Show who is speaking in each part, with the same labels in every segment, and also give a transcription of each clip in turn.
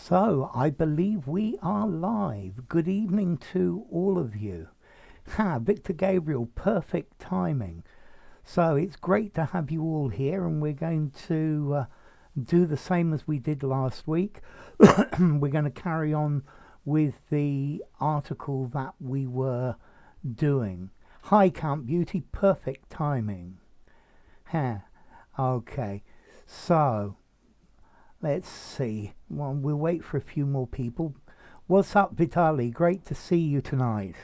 Speaker 1: So, I believe we are live. Good evening to all of you. Victor Gabriel, perfect timing. So, it's great to have you all here, and we're going to do the same as we did last week. We're going to carry on with the article that we were doing. Hi, Count Beauty, perfect timing. Okay, so let's see. Well, we'll wait for a few more people. What's up, Vitali? Great to see you tonight.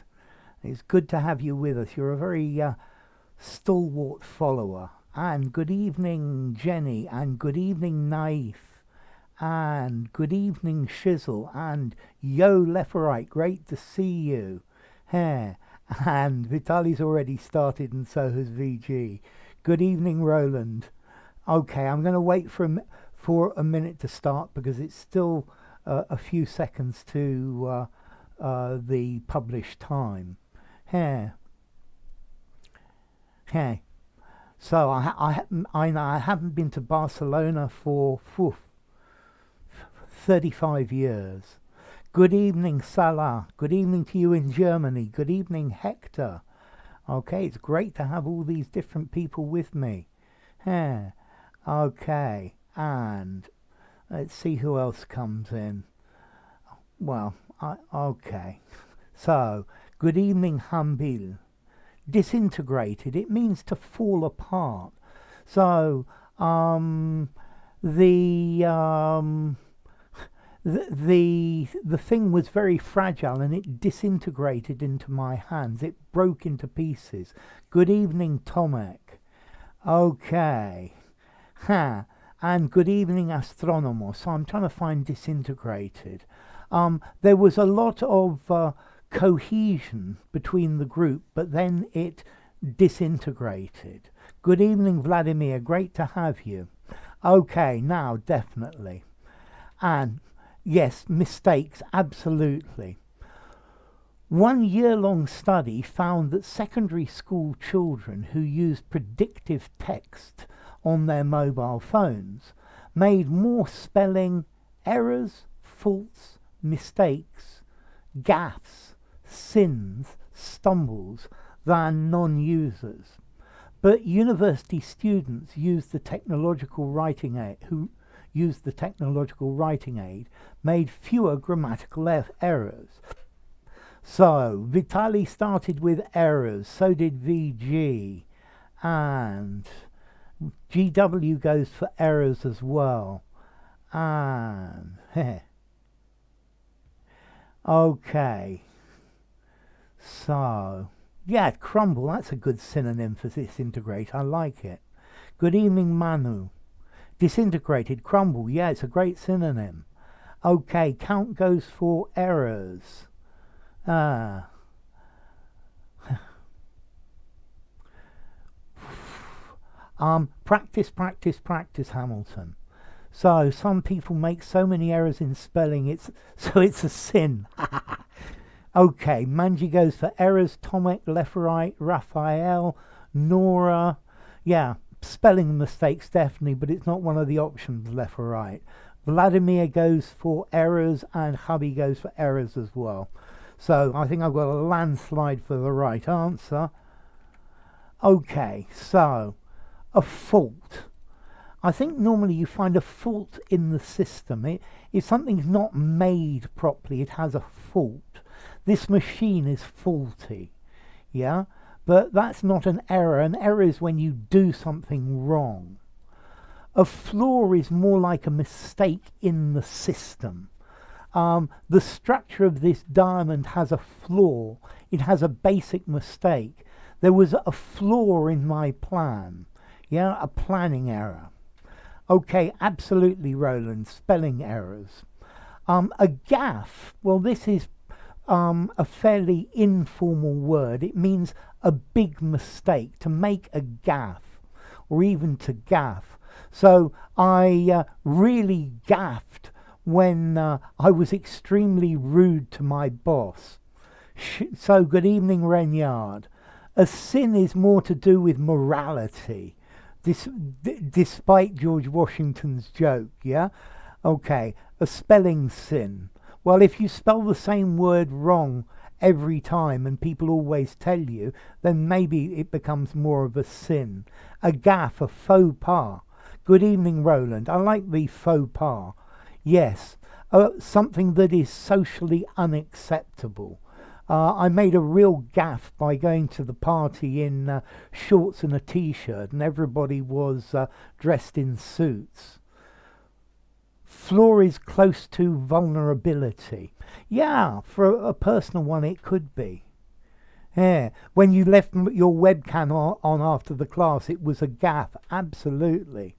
Speaker 1: It's good to have you with us. You're a very stalwart follower. And good evening, Jenny. And good evening, Naif. And good evening, Shizzle. And yo, left or right. Great to see you. And Vitali's already started, and so has VG. Good evening, Roland. Okay, I'm going to wait for a minute to start because it's still a few seconds to the published time. So I haven't been to Barcelona for 35 years. Good evening, Salah. Good evening to you in Germany. Good evening, Hector. Okay, it's great to have all these different people with me. Okay, and let's see who else comes in. Well, okay. So, good evening, Hambil. Disintegrated, it means to fall apart. So, the thing was very fragile and it disintegrated into my hands. It broke into pieces. Good evening, Tomek. Okay. And good evening, Astronomo. So I'm trying to find disintegrated. There was a lot of cohesion between the group, but then it disintegrated. Good evening, Vladimir. Great to have you. Okay, now definitely. And yes, mistakes, absolutely. 1 year-long study found that secondary school children who used predictive text on their mobile phones made more spelling errors, faults, mistakes, gaffes, sins, stumbles than non-users. But university students who used the technological writing aid made fewer grammatical errors. So, Vitali started with errors, so did VG, and GW goes for errors as well. And, okay. So, yeah, crumble, that's a good synonym for disintegrate, I like it. Good evening, Manu. Disintegrated, crumble, yeah, it's a great synonym. Okay, count goes for errors. Practice, practice, practice, Hamilton. So some people make so many errors in spelling, it's a sin. Okay, Manji goes for errors. Tomek, left, right, Raphael, Nora. Yeah, spelling mistakes definitely, but it's not one of the options, left or right. Vladimir goes for errors, and Hubby goes for errors as well. So I think I've got a landslide for the right answer. Okay, so a fault. I think normally you find a fault in the system. If something's not made properly, it has a fault. This machine is faulty, yeah? But that's not an error. An error is when you do something wrong. A flaw is more like a mistake in the system. The structure of this diamond has a flaw. It has a basic mistake. There was a flaw in my plan. Yeah, a planning error. Okay, absolutely, Roland, spelling errors. A gaffe, well, this is a fairly informal word. It means a big mistake, to make a gaffe, or even to gaff. So I really gaffed when I was extremely rude to my boss. So good evening, Renyard. A sin is more to do with morality, despite George Washington's joke, yeah? Okay, a spelling sin. Well, if you spell the same word wrong every time and people always tell you, then maybe it becomes more of a sin. A gaffe, a faux pas. Good evening, Roland. I like the faux pas. Yes, something that is socially unacceptable. I made a real gaffe by going to the party in shorts and a t-shirt, and everybody was dressed in suits. Flaw is close to vulnerability. Yeah, for a personal one it could be. Yeah, when you left your webcam on after the class, it was a gaffe, absolutely.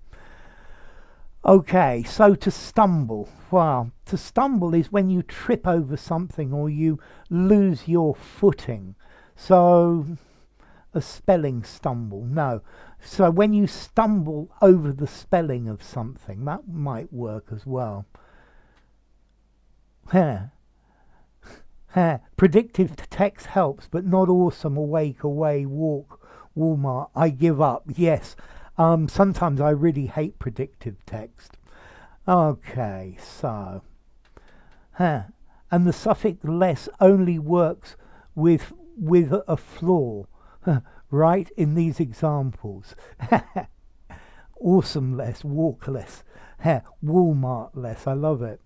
Speaker 1: Okay, so to stumble. Well, to stumble is when you trip over something or you lose your footing. So, a spelling stumble, no. So when you stumble over the spelling of something, that might work as well. Predictive text helps, but not awesome. Awake, away, walk, Walmart, I give up. Yes. Sometimes I really hate predictive text. Okay, so. And the suffix less only works with a flaw, right, in these examples. Awesome less, walk less, Walmart less, I love it.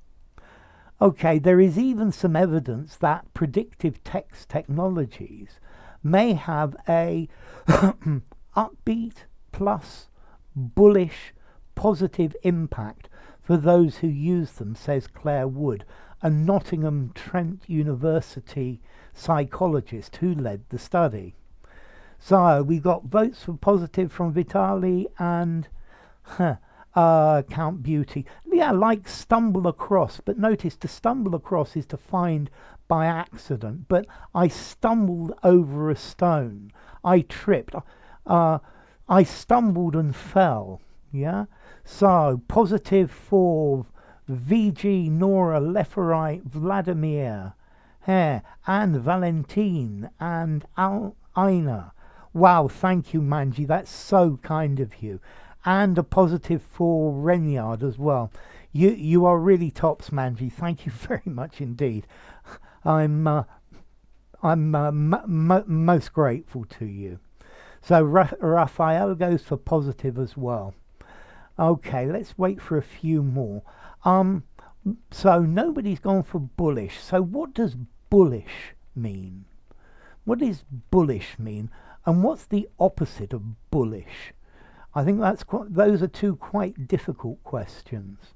Speaker 1: Okay, there is even some evidence that predictive text technologies may have a upbeat plus bullish positive impact for those who use them, says Clare Wood, a Nottingham Trent University psychologist who led the study. So we got votes for positive from Vitali and Count Beauty. Yeah, like stumble across, but notice to stumble across is to find by accident, but I stumbled over a stone, I tripped, I stumbled and fell. Yeah, so positive for VG, Nora, Leferite, Vladimir, and Valentine, and Aina. Wow, thank you, Manji, that's so kind of you. And a positive for Renyard as well. You are really tops, Manji. Thank you very much indeed. I'm most grateful to you. So Raphael goes for positive as well. Okay, let's wait for a few more. So nobody's gone for bullish. So what does bullish mean? What does bullish mean? And what's the opposite of bullish? I think those are two quite difficult questions.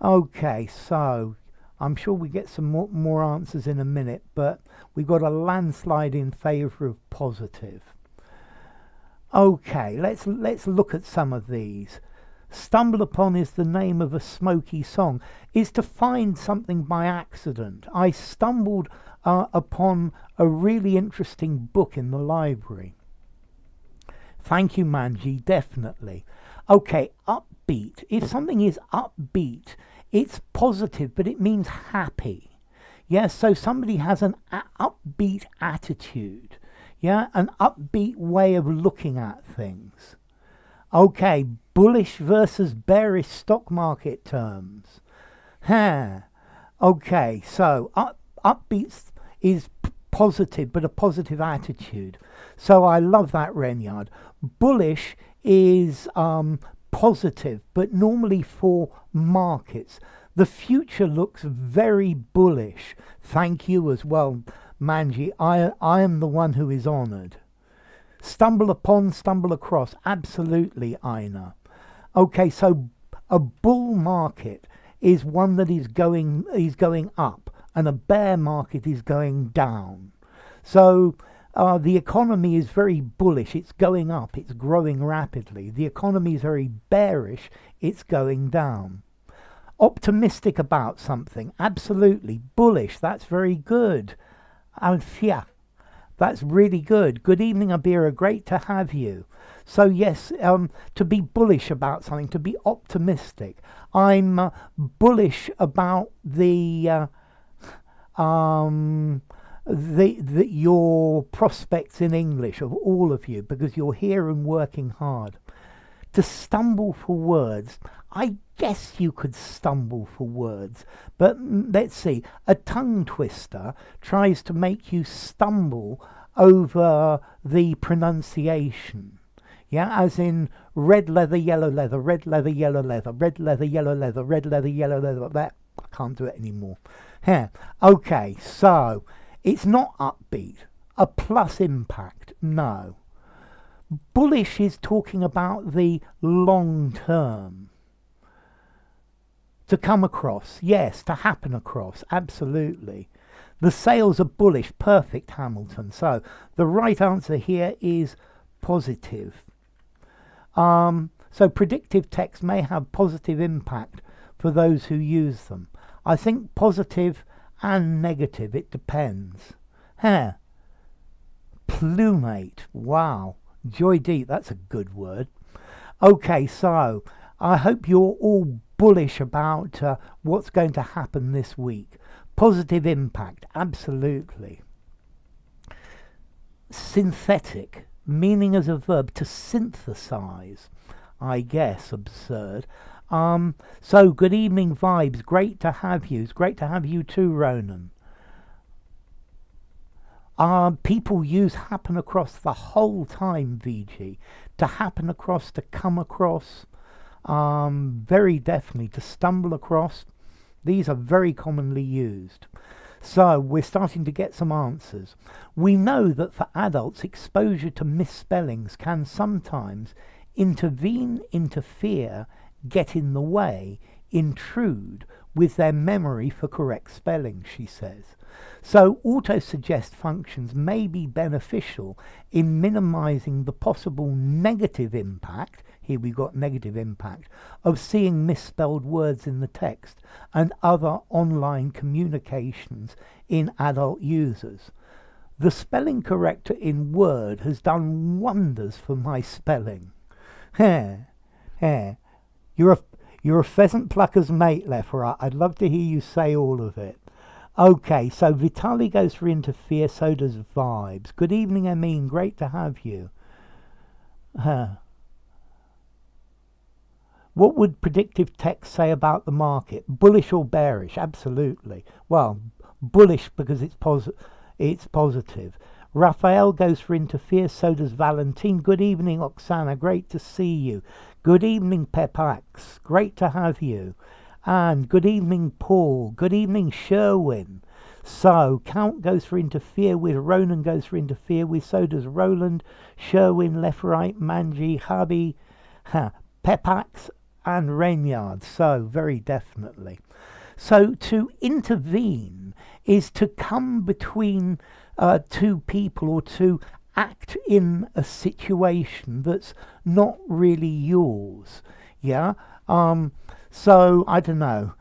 Speaker 1: Okay, so I'm sure we get some more answers in a minute, but we've got a landslide in favour of positive. Okay, let's look at some of these. Stumble upon is the name of a smoky song. Is to find something by accident. I stumbled upon a really interesting book in the library. Thank you, Manji, definitely. Okay, upbeat. If something is upbeat, it's positive, but it means happy. Yes, so somebody has an upbeat attitude. Yeah, an upbeat way of looking at things. Okay, bullish versus bearish stock market terms. Okay, so upbeat is positive, but a positive attitude. So I love that, Renyard. Bullish is positive, but normally for markets. The future looks very bullish. Thank you as well, Manji. I am the one who is honoured. Stumble upon, stumble across. Absolutely, Aina. Okay, so a bull market is one that is going up, and a bear market is going down. So the economy is very bullish. It's going up. It's growing rapidly. The economy is very bearish. It's going down. Optimistic about something. Absolutely. Bullish. That's very good. Alfia. That's really good. Good evening, Abira. Great to have you. So yes, to be bullish about something, to be optimistic. I'm bullish about your prospects in English, of all of you, because you're here and working hard. To stumble for words, I guess you could stumble for words, but let's see. A tongue twister tries to make you stumble over the pronunciation. Yeah, as in red leather, yellow leather, red leather, yellow leather, red leather, yellow leather, red leather, yellow leather. That I can't do it anymore. Yeah. Okay, so it's not upbeat. A plus impact, no. Bullish is talking about the long term. To come across, yes. To happen across, absolutely. The sales are bullish, perfect, Hamilton. So the right answer here is positive. So predictive text may have positive impact for those who use them. I think positive and negative, it depends. Huh. Plumate, wow. Joy deep, that's a good word. Okay, so I hope you're all bullish about what's going to happen this week. Positive impact, absolutely. Synthetic, meaning as a verb, to synthesize, I guess, absurd. So good evening vibes, great to have you. It's great to have you too, Ronan. People use happen across the whole time, VG. To happen across, to come across, very definitely, to stumble across. These are very commonly used. So we're starting to get some answers. We know that for adults, exposure to misspellings can sometimes intervene, interfere, get in the way, intrude with their memory for correct spelling, she says. So autosuggest functions may be beneficial in minimizing the possible negative impact, here we've got negative impact, of seeing misspelled words in the text and other online communications in adult users. The spelling corrector in Word has done wonders for my spelling. You're a pheasant plucker's mate, Lefra. I'd love to hear you say all of it. Okay, so Vitali goes for interfere, so does Vibes. Good evening, Amin. Great to have you. What would predictive text say about the market? Bullish or bearish? Absolutely. Well, bullish because it's positive. Raphael goes for interfere, so does Valentine. Good evening, Oksana. Great to see you. Good evening, Pepax. Great to have you. And good evening, Paul. Good evening, Sherwin. So, Count goes for interfere with, Ronan goes for interfere with, so does Roland, Sherwin, left, right, Manji, Habi, Pepax, and Rainyard. So, very definitely. So, to intervene is to come between two people or to act in a situation that's not really yours. Yeah? So, I don't know,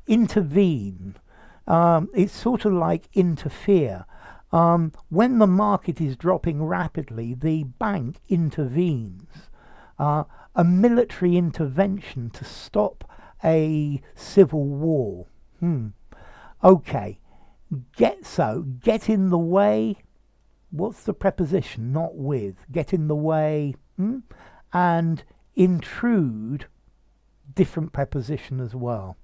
Speaker 1: intervene. It's sort of like interfere. When the market is dropping rapidly, the bank intervenes. A military intervention to stop a civil war. Okay. Get in the way. What's the preposition? Not with. Get in the way. And intrude. Different preposition as well.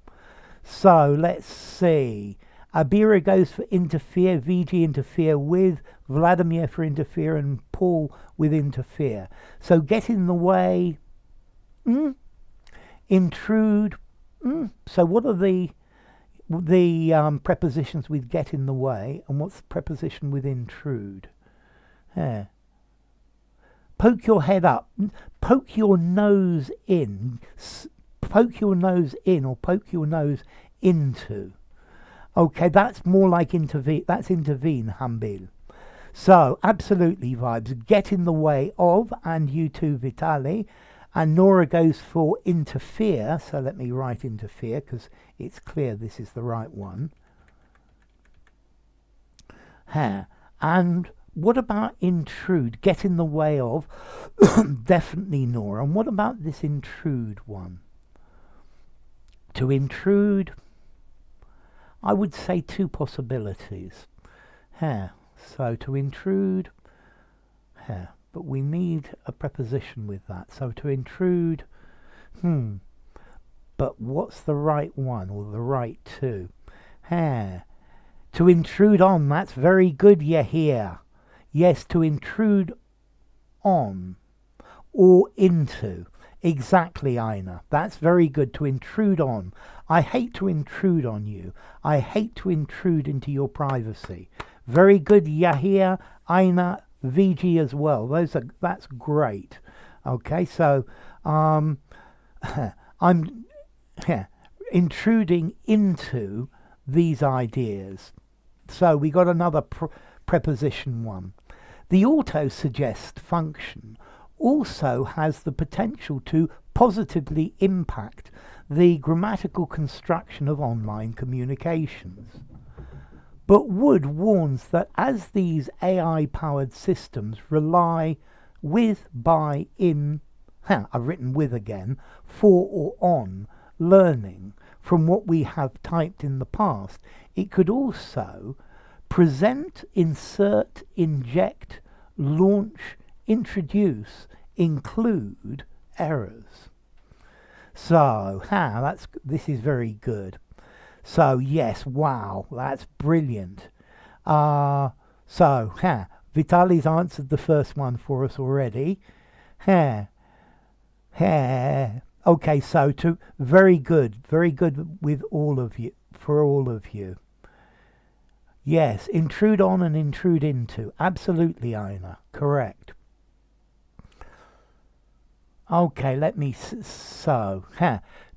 Speaker 1: So let's see. Abira goes for interfere, VG interfere with, Vladimir for interfere, and Paul with interfere. So get in the way, intrude. So what are the prepositions with get in the way, and what's the preposition with intrude? Poke your head up, poke your nose in. Poke your nose in or poke your nose into. Okay, that's more like intervene. That's intervene, Hambil. So, absolutely, Vibes. Get in the way of, and you too, Vitali. And Nora goes for interfere. So let me write interfere because it's clear this is the right one. And what about intrude? Get in the way of. Definitely, Nora. And what about this intrude one? To intrude, I would say two possibilities. So to intrude, but we need a preposition with that. So to intrude, but what's the right one or the right two? To intrude on, that's very good, you hear. Yes, to intrude on or into. Exactly, Ina. That's very good, to intrude on. I hate to intrude on you. I hate to intrude into your privacy. Very good, Yahia, Ina, VG as well. That's great. Okay, so I'm intruding into these ideas. So we got another preposition one. The autosuggest function also has the potential to positively impact the grammatical construction of online communications. But Wood warns that as these AI-powered systems rely with, by, in, I've written with again, for or on learning from what we have typed in the past, it could also present, insert, inject, launch, introduce, include errors. So, this is very good. So, yes, wow, that's brilliant. Vitali's answered the first one for us already. Okay, so very good with all of you, for all of you. Yes, intrude on and intrude into. Absolutely, Ina. Correct. Okay, let me,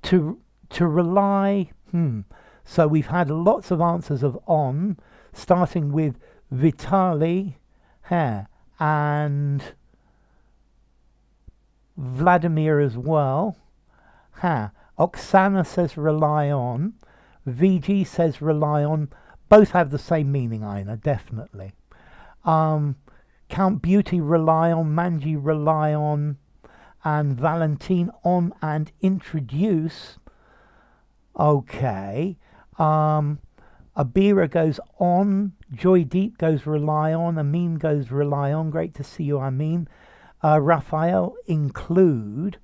Speaker 1: to rely, so we've had lots of answers of on, starting with Vitali, and Vladimir as well. Oksana says rely on. VG says rely on. Both have the same meaning, Ina, definitely. Count Beauty rely on, Manji rely on, and Valentine on and introduce. Okay. Abira goes on. Joy Deep goes rely on. Amin goes rely on. Great to see you, Amin. Raphael include.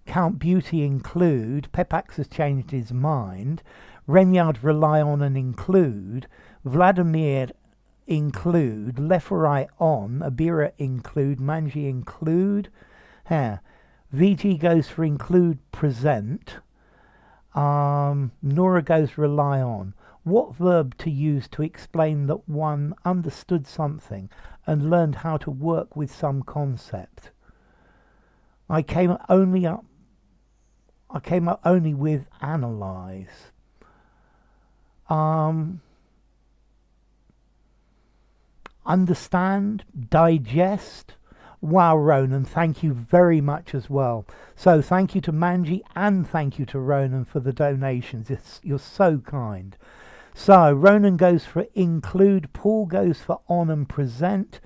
Speaker 1: Count Beauty include. Pepax has changed his mind. Renyard rely on and include. Vladimir include. Leferai on. Abira include. Manji include. VG goes for include present. Nora goes rely on. What verb to use to explain that one understood something and learned how to work with some concept? I came up only with analyze. Understand, digest. Wow, Ronan, thank you very much as well. So thank you to Manji and thank you to Ronan for the donations. You're so kind. So Ronan goes for include, Paul goes for on and present.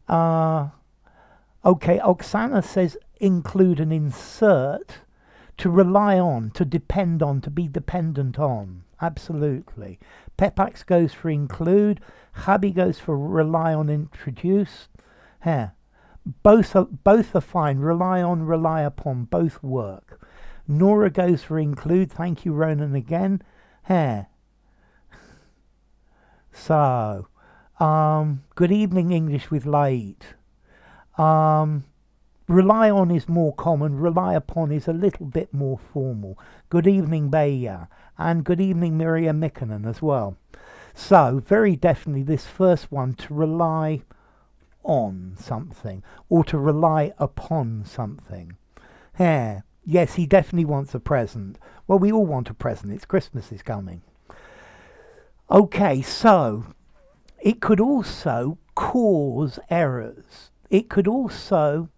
Speaker 1: Okay, Oksana says include and insert. To rely on, to depend on, to be dependent on. Absolutely. Pepax goes for include. Chabi goes for rely on, introduce. Both are fine. Rely on, rely upon, both work. Nora goes for include. Thank you, Ronan, again. So, good evening, English with Light. Rely on is more common. Rely upon is a little bit more formal. Good evening, Beya. And good evening, Miriam Mikkonen as well. So, very definitely this first one, to rely on something or to rely upon something. Yes, he definitely wants a present. Well, we all want a present. It's Christmas is coming. Okay, so it could also cause errors. It could also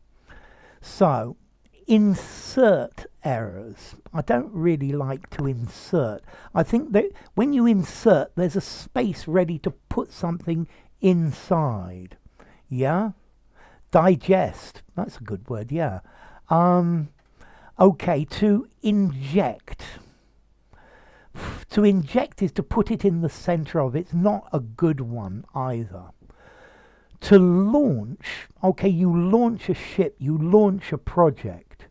Speaker 1: insert errors. I don't really like to insert. I think that when you insert, there's a space ready to put something inside. Yeah? Digest. That's a good word, yeah. Okay, to inject. To inject is to put it in the center of. It's not a good one either. To launch, okay, you launch a ship, you launch a project.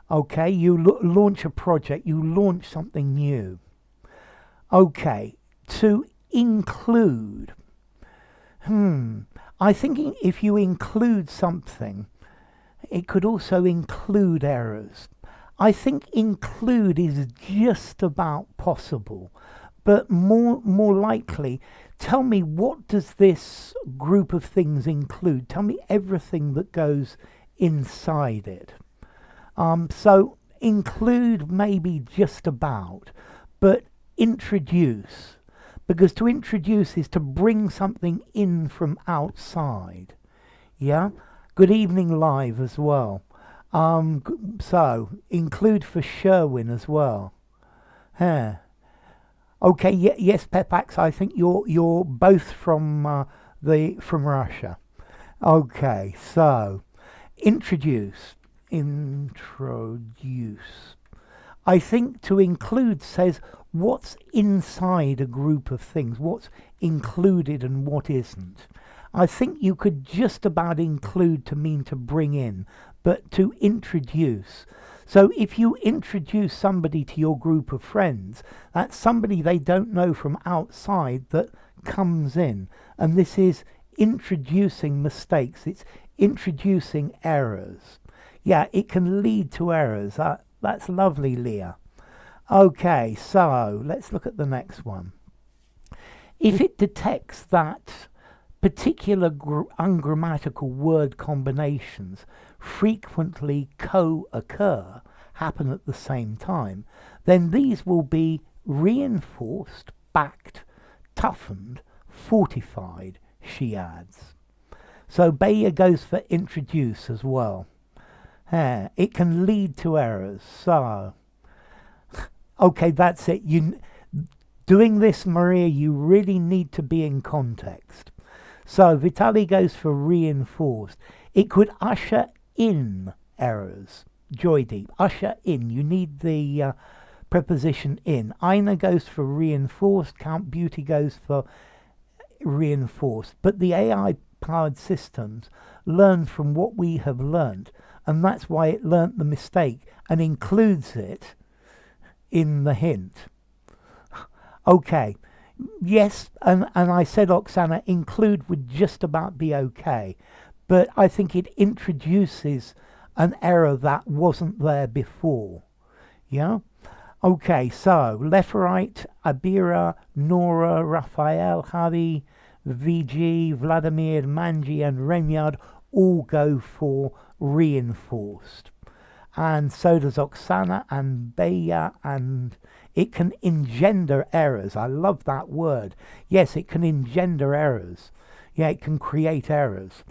Speaker 1: Okay, you launch a project, you launch something new. Okay, to include. I think if you include something, it could also include errors. I think include is just about possible, but more likely, tell me, what does this group of things include? Tell me everything that goes inside it. So include maybe just about, but introduce, because to introduce is to bring something in from outside. Yeah. Good evening live as well. So include for Sherwin as well. Yeah. Okay. Yes, Pepax. I think you're both from Russia. Okay. So introduce. I think to include says what's inside a group of things, what's included and what isn't. I think you could just about include to mean to bring in, but to introduce. So if you introduce somebody to your group of friends, that's somebody they don't know from outside that comes in. And this is introducing mistakes. It's introducing errors. Yeah, it can lead to errors. That's lovely, Leah. Okay, so let's look at the next one. If it detects that particular ungrammatical word combinations frequently co-occur, happen at the same time, then these will be reinforced, backed, toughened, fortified, she adds. So Bayer goes for introduce as well. It can lead to errors. So, okay, that's it. Doing this, Maria, you really need to be in context. So Vitali goes for reinforced. It could usher in errors. Joydeep, usher in. You need the preposition in. Ina goes for reinforced. Count Beauty goes for reinforced. But the AI-powered systems learn from what we have learned. And that's why it learnt the mistake and includes it in the hint. Okay, yes, and I said, Oksana, include would just about be okay. But I think it introduces an error that wasn't there before. Yeah? Okay, so left, right, Abira, Nora, Raphael, Javi, VG, Vladimir, Manji, and Renyard all go for reinforced, and so does Oksana and Beya, and it can engender errors. I love that word. Yes, it can engender errors. Yeah, it can create errors.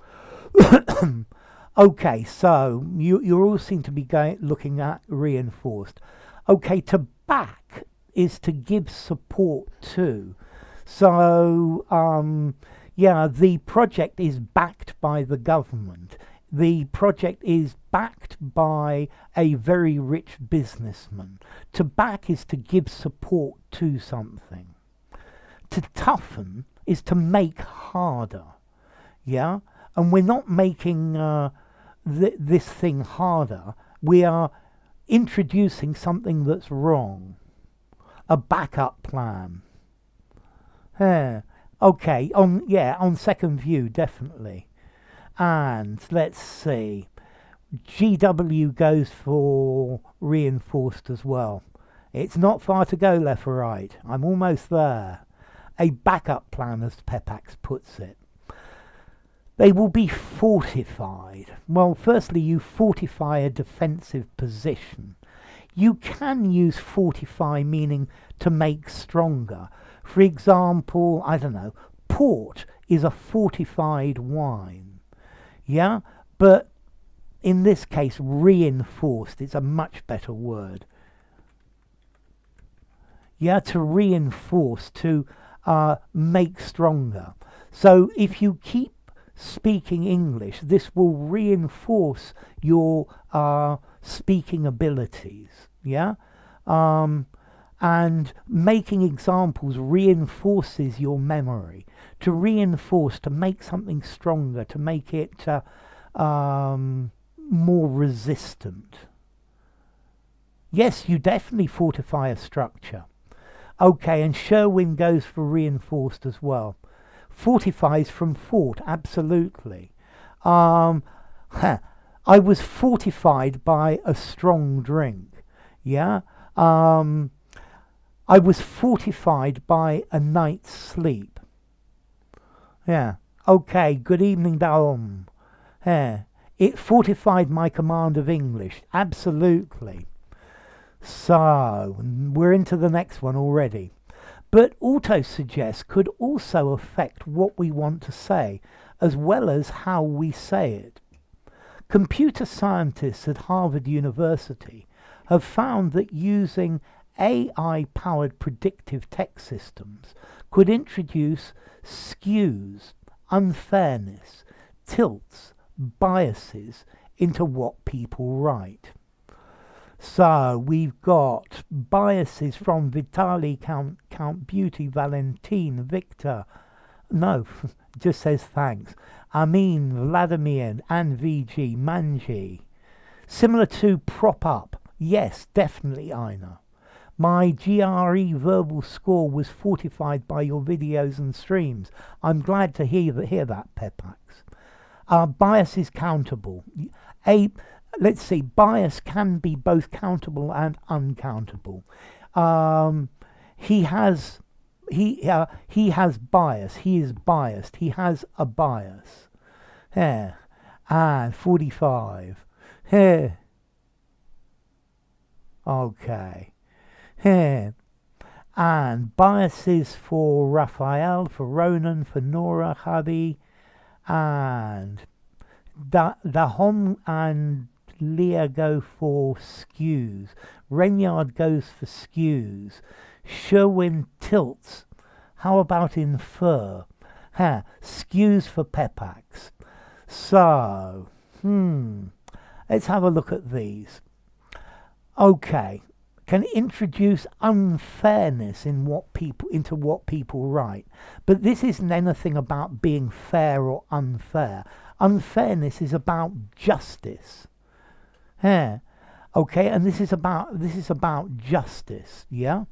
Speaker 1: Okay, so you all seem to be looking at reinforced. Okay, to back is to give support to. So yeah, the project is backed by the government. The project is backed by a very rich businessman. To back is to give support to something. To toughen is to make harder. Yeah? And we're not making this thing harder. We are introducing something that's wrong. A backup plan. Okay, on second view, definitely. And let's see, GW goes for reinforced as well. It's not far to go left or right. I'm almost there. A backup plan, as Pepax puts it. They will be fortified. Well, firstly, you fortify a defensive position. You can use fortify meaning to make stronger. For example, I don't know, port is a fortified wine. Yeah, but in this case, reinforced is a much better word. Yeah, to reinforce, to make stronger. So if you keep speaking English, this will reinforce your speaking abilities. Yeah, and making examples reinforces your memory. To reinforce, to make something stronger, to make it more resistant. Yes, you definitely fortify a structure. Okay, and Sherwin goes for reinforced as well. Fortifies from fort, absolutely. I was fortified by a strong drink. Yeah. I was fortified by a night's sleep. Yeah. Okay, good evening, Daom. Yeah. It fortified my command of English. Absolutely. So, we're into the next one already. But autosuggest could also affect what we want to say, as well as how we say it. Computer scientists at Harvard University have found that using AI-powered predictive text systems could introduce skews, unfairness, tilts, biases into what people write. So we've got biases from Vitali, Count Beauty, Valentine, Victor. No, just says thanks. Amin, Vladimir, and VG, Manji. Similar to prop up. Yes, definitely, Ina. My GRE verbal score was fortified by your videos and streams. I'm glad to hear that, Pepax. Bias is countable. Let's see, bias can be both countable and uncountable. He has bias. He is biased. He has a bias. Yeah. And 45. Yeah. Okay. Yeah. And biases for Raphael, for Ronan, for Nora, Hadi, and Dahom and Leah go for skews. Renyard goes for skews. Sherwin tilts. How about infer? Skews for Pepax. So, let's have a look at these. Okay, can introduce unfairness into what people write. But this isn't anything about being fair or unfair. Unfairness is about justice. Yeah. Okay, and this is about justice, yeah?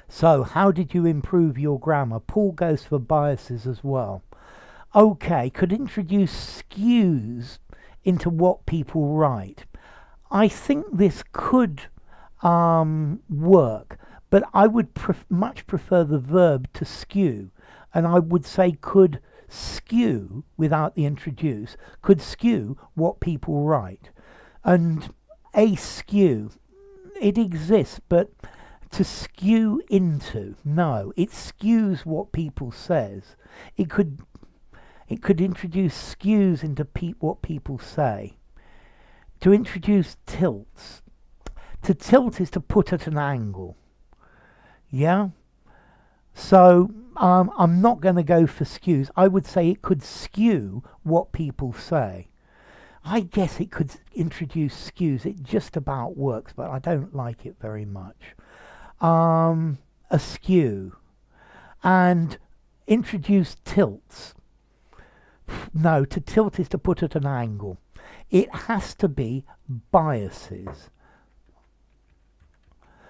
Speaker 1: So, how did you improve your grammar? Paul goes for biases as well. Okay, could introduce skews into what people write. I think this could work, but I would much prefer the verb to skew, and I would say could skew, without the introduce, could skew what people write. And a skew, it exists, but to skew into, no, it skews what people says. It could introduce skews into what people say. To introduce tilts. To tilt is to put at an angle. Yeah? So, I'm not going to go for skews. I would say it could skew what people say. I guess it could introduce skews. It just about works, but I don't like it very much. A skew. And introduce tilts. No, to tilt is to put at an angle. It has to be biases.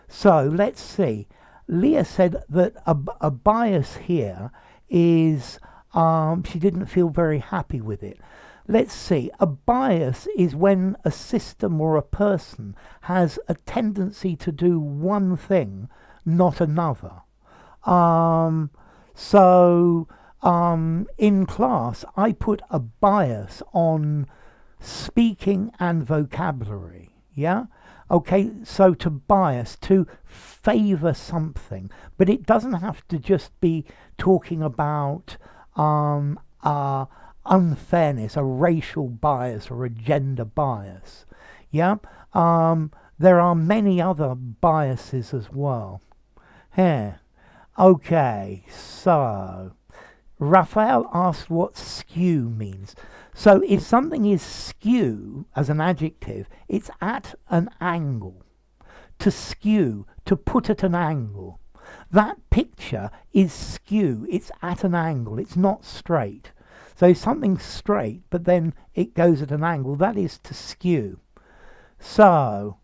Speaker 1: So, let's see. Leah said that a bias here is, she didn't feel very happy with it. Let's see. A bias is when a system or a person has a tendency to do one thing, not another. In class, I put a bias on speaking and vocabulary. Yeah? Okay, so to bias, to favor something, but it doesn't have to just be talking about unfairness, a racial bias or a gender bias. Yeah, there are many other biases as well. Here, okay, so Raphael asked what skew means. So if something is skew as an adjective, it's at an angle. To skew, to put at an angle. That picture is skew, it's at an angle, it's not straight. So if something's straight, but then it goes at an angle, that is to skew. So,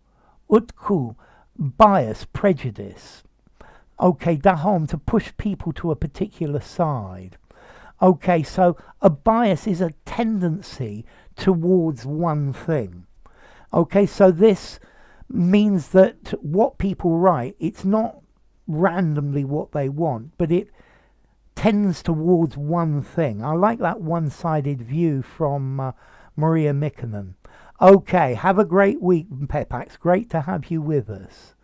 Speaker 1: utku, bias, prejudice. Okay, dahom, to push people to a particular side. Okay, so a bias is a tendency towards one thing. Okay, so this means that what people write, it's not randomly what they want, but it tends towards one thing. I like that one-sided view from Maria Mikkonen. Okay, have a great week, Pepax. Great to have you with us.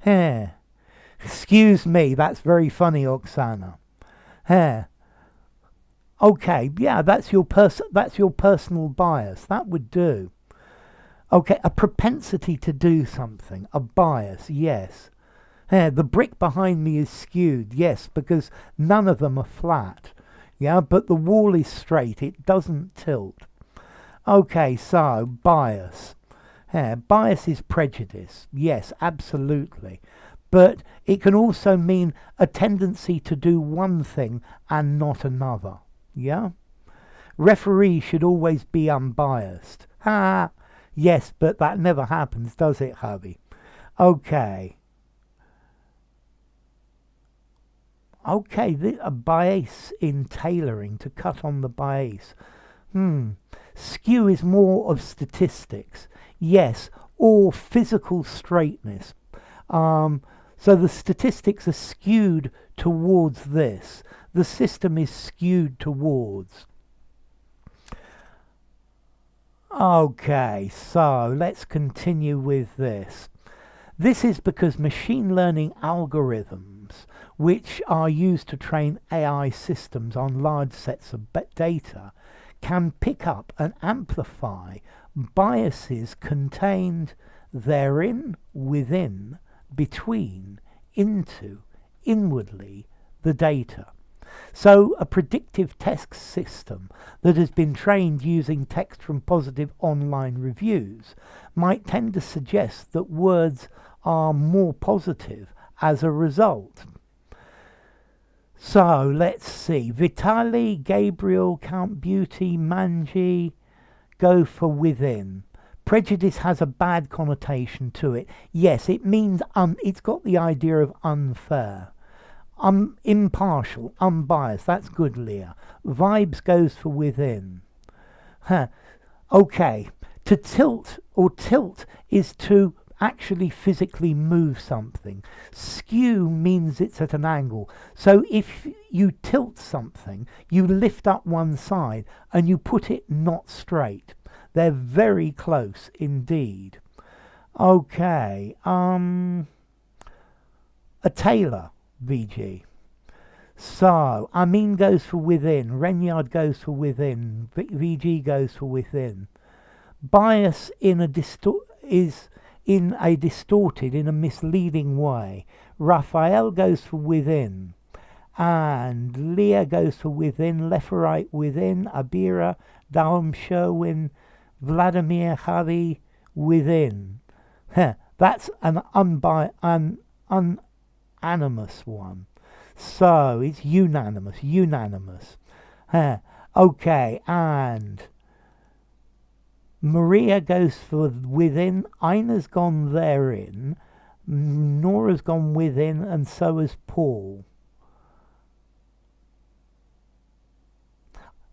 Speaker 1: Yeah. Excuse me, that's very funny, Oksana. Yeah. Okay, yeah, that's your personal bias. That would do. Okay, a propensity to do something, a bias, yes. Yeah, the brick behind me is skewed, yes, because none of them are flat. Yeah, but the wall is straight, it doesn't tilt. Okay, so bias. Yeah, bias is prejudice, yes, absolutely. But it can also mean a tendency to do one thing and not another. Yeah? Referee should always be unbiased. Ha! Yes, but that never happens, does it, hubby? Okay. Okay, a bias in tailoring, to cut on the bias. Skew is more of statistics. Yes, or physical straightness. So the statistics are skewed towards this. The system is skewed towards. Okay, so let's continue with this. This is because machine learning algorithms, which are used to train AI systems on large sets of data, can pick up and amplify biases contained therein, within, between, into, inwardly, the data. So a predictive text system that has been trained using text from positive online reviews might tend to suggest that words are more positive as a result. So let's see. Vitali, Gabriel, Count Beauty, Manji go for within. Prejudice has a bad connotation to it. Yes, it means it's got the idea of unfair. Impartial, unbiased. That's good, Leah. Vibes goes for within. Okay. To tilt is to actually physically move something. Skew means it's at an angle. So if you tilt something, you lift up one side and you put it not straight. They're very close indeed. Okay. A tailor, VG. So, Amin goes for within. Renyard goes for within. VG goes for within. Bias in a distorted, in a misleading way. Raphael goes for within. And Leah goes for within. Leferite within. Abira, Daum Sherwin, Vladimir Javi within. That's an unanimous one. So it's unanimous. Okay, and Maria goes for within. Ina's gone therein. Nora's gone within, and so has Paul.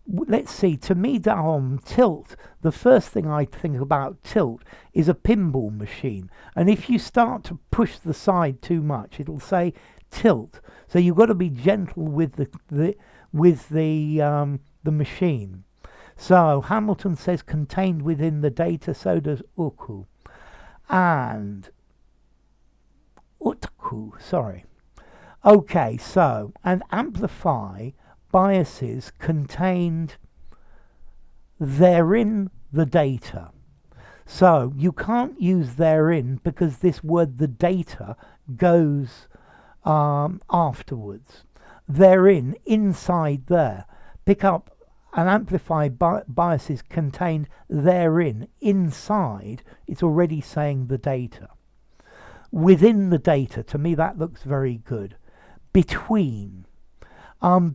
Speaker 1: Let's see, to me, tilt, the first thing I think about tilt is a pinball machine. And if you start to push the side too much, it'll say tilt. So you've got to be gentle with the machine. So Hamilton says contained within the data, so does Uku. And Utku, sorry. Okay, so, and amplify biases contained therein the data. So you can't use therein because this word the data goes afterwards. Therein, inside there. Pick up and amplify biases contained therein, inside. It's already saying the data. Within the data, to me that looks very good. Between.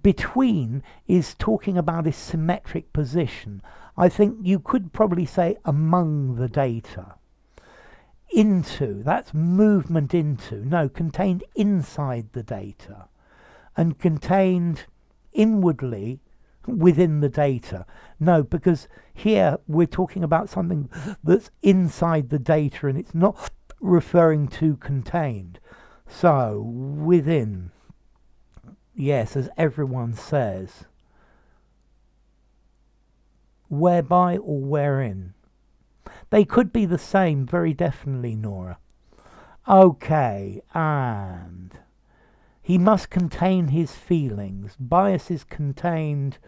Speaker 1: Between is talking about a symmetric position. I think you could probably say among the data. into, that's movement into. No, contained inside the data, and contained inwardly within the data. No, because here we're talking about something that's inside the data and it's not referring to contained. So within, yes, as everyone says, whereby or wherein. They could be the same, very definitely, Nora. Okay, and he must contain his feelings. Biases contained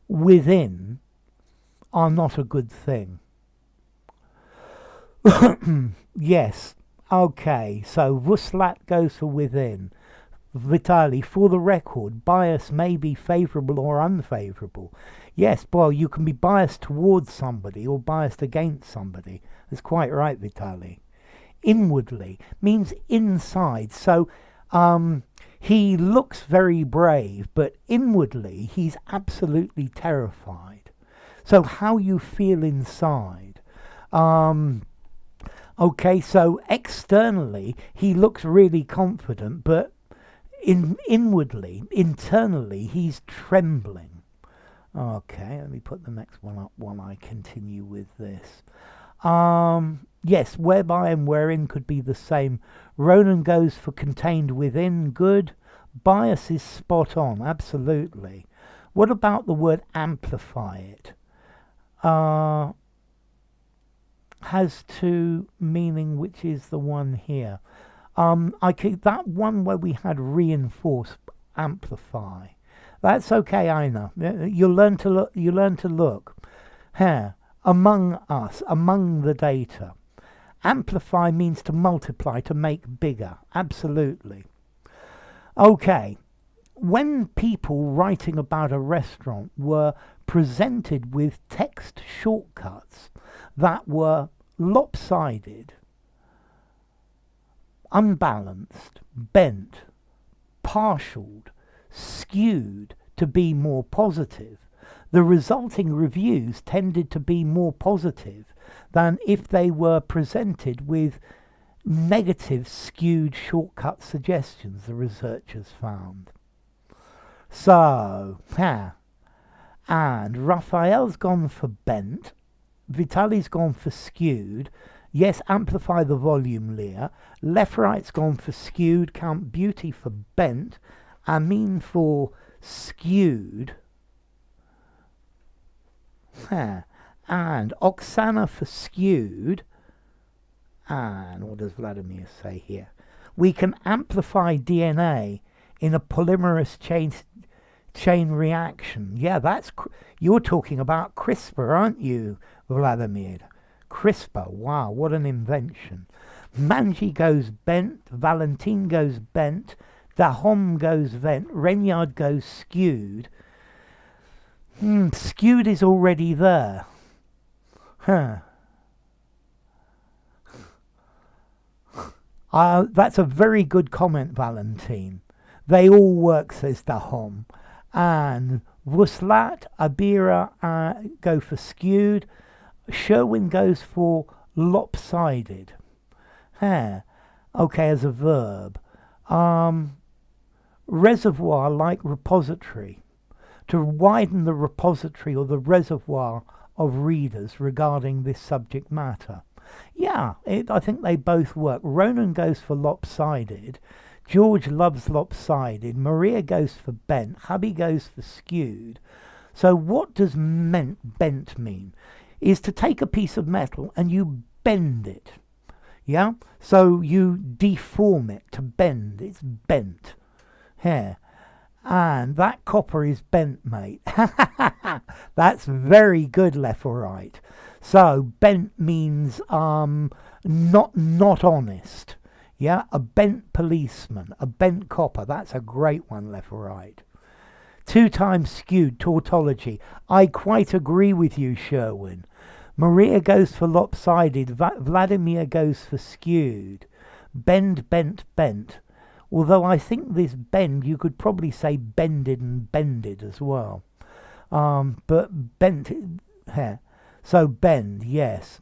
Speaker 1: within are not a good thing. Yes, okay, so Vuslat goes for within. Vitali, for the record, bias may be favourable or unfavourable. Yes, well, you can be biased towards somebody or biased against somebody. That's quite right, Vitali. Inwardly means inside. So he looks very brave, but inwardly he's absolutely terrified. So how you feel inside. Okay, so externally he looks really confident, but inwardly, internally, he's trembling. Okay, let me put the next one up while I continue with this. Yes, whereby and wherein could be the same. Ronan goes for contained within. Good. Bias is spot on, absolutely. What about the word amplify it? Has two meaning, which is the one here. That one where we had reinforce, amplify. That's okay, Aina. You learn to look. You learn to look. Here, among us, among the data. Amplify means to multiply, to make bigger. Absolutely. Okay. When people writing about a restaurant were presented with text shortcuts that were lopsided, unbalanced, bent, partialed, skewed to be more positive, the resulting reviews tended to be more positive than if they were presented with negative, skewed shortcut suggestions, the researchers found. So, and Raphael's gone for bent, Vitali's gone for skewed. Yes, amplify the volume, Leah. Left right's gone for skewed, Count Beauty for bent, Amin for skewed, and Oksana for skewed. And what does Vladimir say here? We can amplify DNA in a polymerase chain reaction. Yeah, you're talking about CRISPR, aren't you, Vladimir? CRISPR, wow, what an invention. Manji goes bent, Valentin goes bent, Dahom goes bent, Renyard goes skewed. Skewed is already there. That's a very good comment, Valentin. They all work, says Dahom. And Vuslat, Abira go for skewed. Sherwin goes for lopsided. Okay, as a verb. Reservoir like repository. To widen the repository or the reservoir of readers regarding this subject matter. Yeah, I think they both work. Ronan goes for lopsided. George loves lopsided. Maria goes for bent. Hubby goes for skewed. So what does bent mean? Is to take a piece of metal and you bend it. Yeah? So you deform it. To bend. It's bent. Here. And that copper is bent, mate. That's very good, left or right. So bent means not honest. Yeah, a bent policeman, a bent copper. That's a great one, left or right. 2 times skewed, tautology. I quite agree with you, Sherwin. Maria goes for lopsided. Vladimir goes for skewed. Bend, bent, bent. Although I think this bend, you could probably say bended and bended as well. But bent, so bend, yes.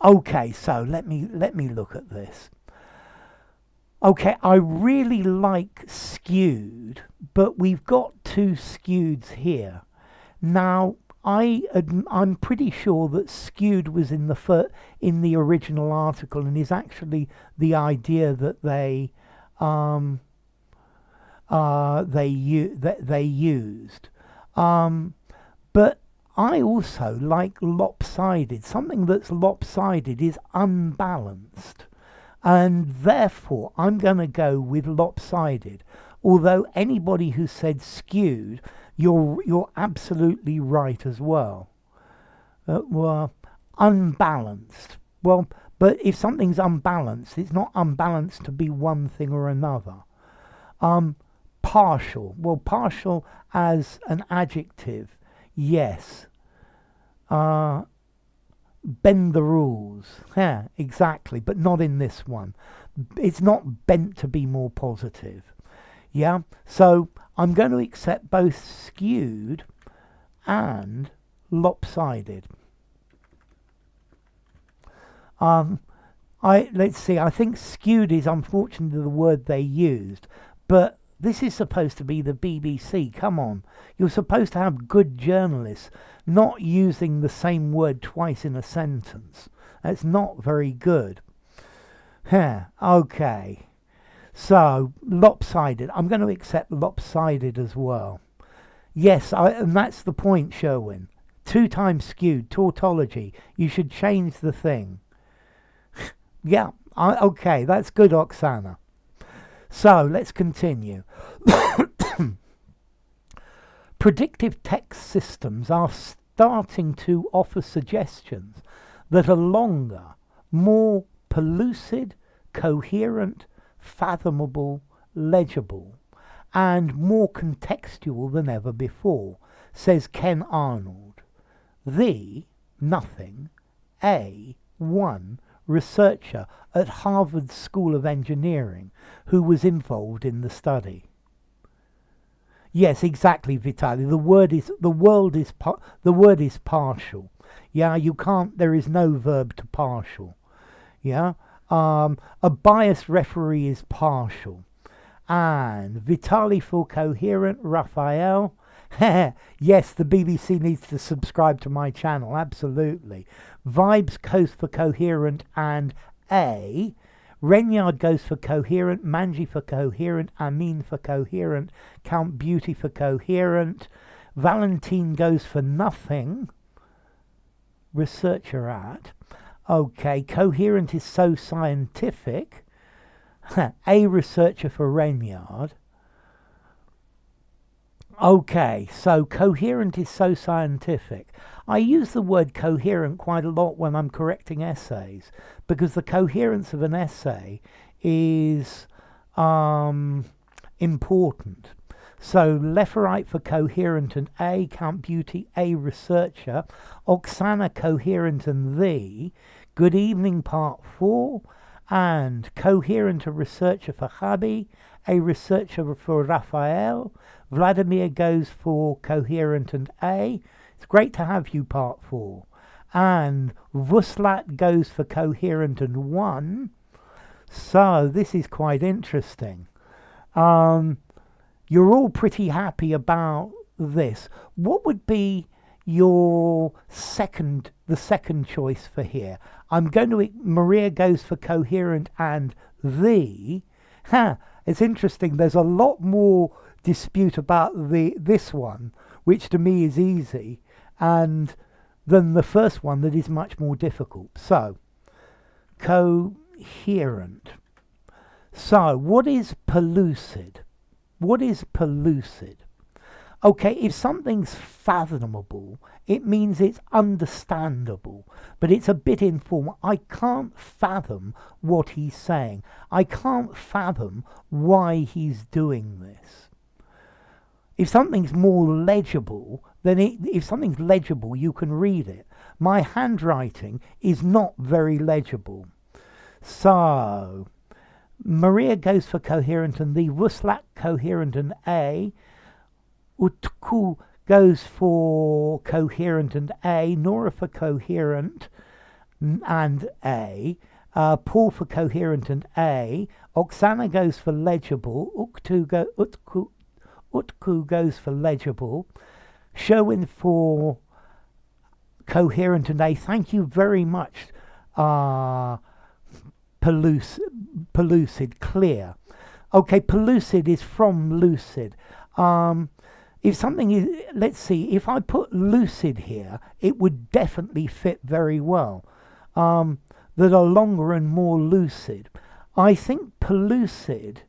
Speaker 1: Okay, so let me look at this. Okay, I really like skewed, but we've got two skeweds here. Now, I'm pretty sure that skewed was in the original article and is actually the idea that they used. But I also like lopsided. Something that's lopsided is unbalanced. And therefore, I'm going to go with lopsided. Although anybody who said skewed, you're absolutely right as well. Well, unbalanced. Well, but if something's unbalanced, it's not unbalanced to be one thing or another. Partial. Well, partial as an adjective, yes. Bend the rules. Yeah, exactly, but not in this one. It's not bent to be more positive. Yeah, so I'm going to accept both skewed and lopsided. Let's see, I think skewed is unfortunately the word they used, but this is supposed to be the BBC. Come on. You're supposed to have good journalists, not using the same word twice in a sentence. That's not very good. Okay. So, lopsided. I'm going to accept lopsided as well. Yes, and that's the point, Sherwin. 2 times skewed, tautology. You should change the thing. Yeah, okay, that's good, Oksana. So, let's continue. Predictive text systems are starting to offer suggestions that are longer, more pellucid, coherent, fathomable, legible, and more contextual than ever before, says Ken Arnold, one researcher at Harvard School of Engineering who was involved in the study. Yes, exactly, Vitaly. The word is partial. Yeah, you can't. There is no verb to partial. Yeah, a biased referee is partial. And Vitaly for coherent. Raphael. Yes, the BBC needs to subscribe to my channel. Absolutely. Vibes goes for coherent and A. Renyard goes for coherent, Manji for coherent, Amin for coherent, Count Beauty for coherent, Valentine goes for nothing, researcher at. Okay, coherent is so scientific. A researcher for Renyard. Okay, so coherent is so scientific. I use the word coherent quite a lot when I'm correcting essays, because the coherence of an essay is important. So left or right for coherent and A, Count Beauty, A researcher, Oksana coherent and the, good evening part 4, and coherent a researcher for Habi, a researcher for Raphael, Vladimir goes for coherent and A. It's great to have you, part 4. And Vuslat goes for coherent and 1. So this is quite interesting. You're all pretty happy about this. What would be your the second choice for here? I'm going to, Maria goes for coherent and the. It's interesting. There's a lot more dispute about this one, which to me is easy, and than the first one that is much more difficult. So, coherent. So, what is pellucid? What is pellucid? Okay, if something's fathomable, it means it's understandable, but it's a bit informal. I can't fathom what he's saying. I can't fathom why he's doing this. If something's more legible, then if something's legible, you can read it. My handwriting is not very legible. So, Maria goes for coherent and the, Vuslat coherent and A, Utku goes for coherent and A, Nora for coherent, and A. Paul for coherent and A. Oksana goes for legible. Utku goes for legible. Sherwin for coherent and A. Thank you very much. Pellucid, clear. Okay, pellucid is from lucid. If something is, let's see, if I put lucid here, it would definitely fit very well. That are longer and more lucid. I think pellucid,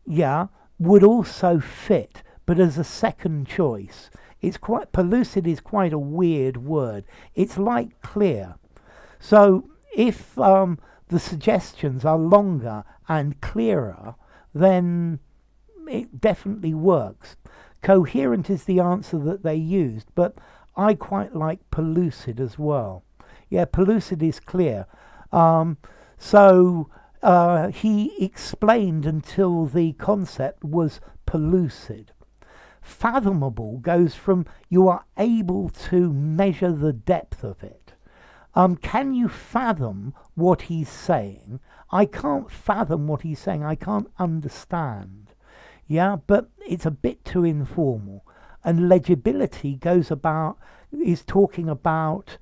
Speaker 1: yeah, would also fit, but as a second choice. It's quite, pellucid is quite a weird word. It's like clear. So if the suggestions are longer and clearer, then it definitely works. Coherent is the answer that they used, but I quite like pellucid as well. Yeah, pellucid is clear. So he explained until the concept was pellucid. Fathomable goes from you are able to measure the depth of it. Can you fathom what he's saying? I can't fathom what he's saying. I can't understand. Yeah, but it's a bit too informal. And legibility is talking about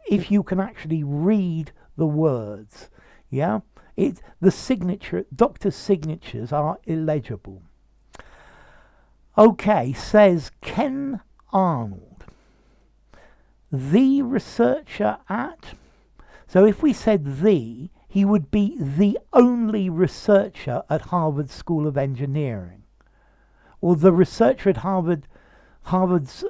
Speaker 1: if you can actually read the words. Yeah, doctor's signatures are illegible. Okay, says Ken Arnold, the researcher at. So if we said he would be the only researcher at Harvard School of Engineering, or the researcher at Harvard's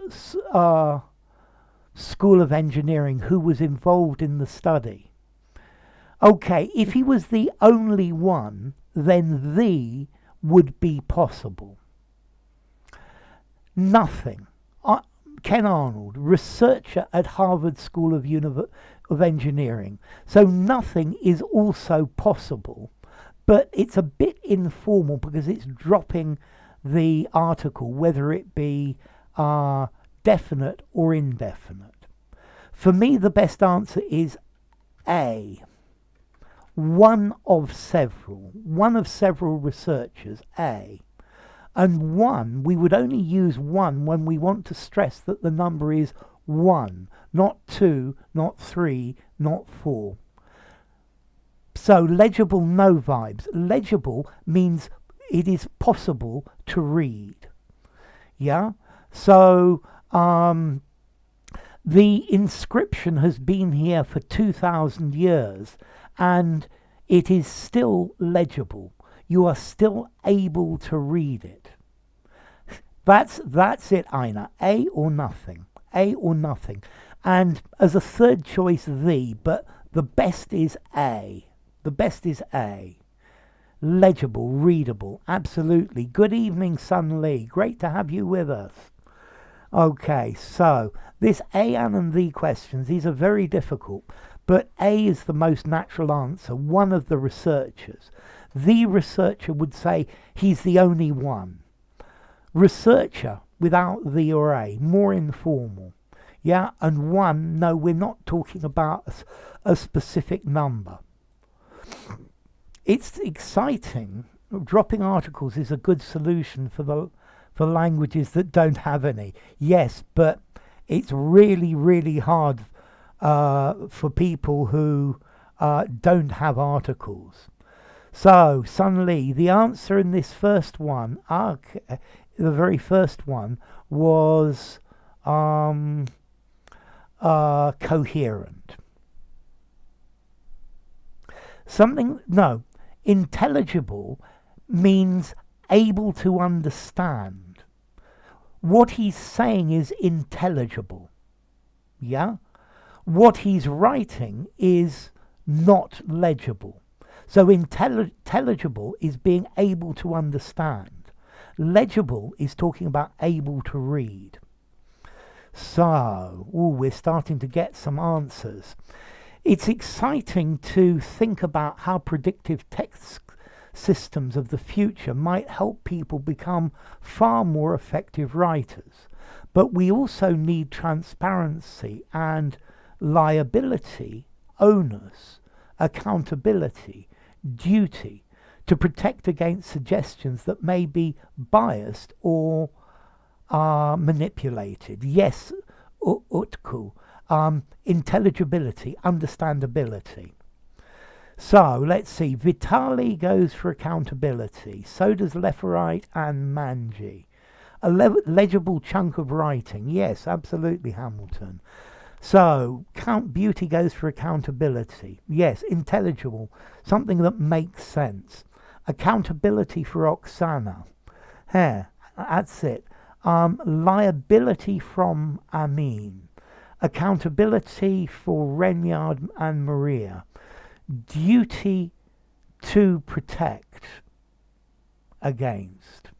Speaker 1: School of Engineering who was involved in the study. Okay, if he was the only one, then the would be possible. Nothing. Ken Arnold, researcher at Harvard School of Engineering. So nothing is also possible, but it's a bit informal because it's dropping the article, whether it be definite or indefinite. For me, the best answer is A. One of several researchers, A. And one, we would only use one when we want to stress that the number is 1, not 2, not 3, not 4. So legible, no vibes. Legible means it is possible to read. Yeah? So the inscription has been here for 2,000 years and it is still legible. You are still able to read it. That's it, Aina. A or nothing. A or nothing. And as a third choice, but the best is A. The best is A. Legible, readable, absolutely. Good evening, Sun Lee. Great to have you with us. Okay, so this A and the questions, these are very difficult, but A is the most natural answer, one of the researchers. The researcher would say he's the only one. Researcher without the or A, more informal. Yeah, and one, no, we're not talking about a specific number. It's exciting. Dropping articles is a good solution for languages that don't have any. Yes, but it's really, really hard for people who don't have articles. So, Sun Lee, the answer in this first one, the very first one, was coherent. Intelligible means able to understand. What he's saying is intelligible. Yeah? What he's writing is not legible. So intelligible is being able to understand. Legible is talking about able to read. So, we're starting to get some answers. It's exciting to think about how predictive text systems of the future might help people become far more effective writers. But we also need transparency and liability, onus, accountability, duty, to protect against suggestions that may be biased or are manipulated. Yes, utku, intelligibility, understandability. So let's see, Vitali goes for accountability, so does Leferite and Manji. A legible chunk of writing, yes, absolutely, Hamilton. So Count Beauty goes for accountability, yes, intelligible, something that makes sense. Accountability for Oksana, that's it. Liability from Amin, accountability for Renyard and Maria, duty to protect against.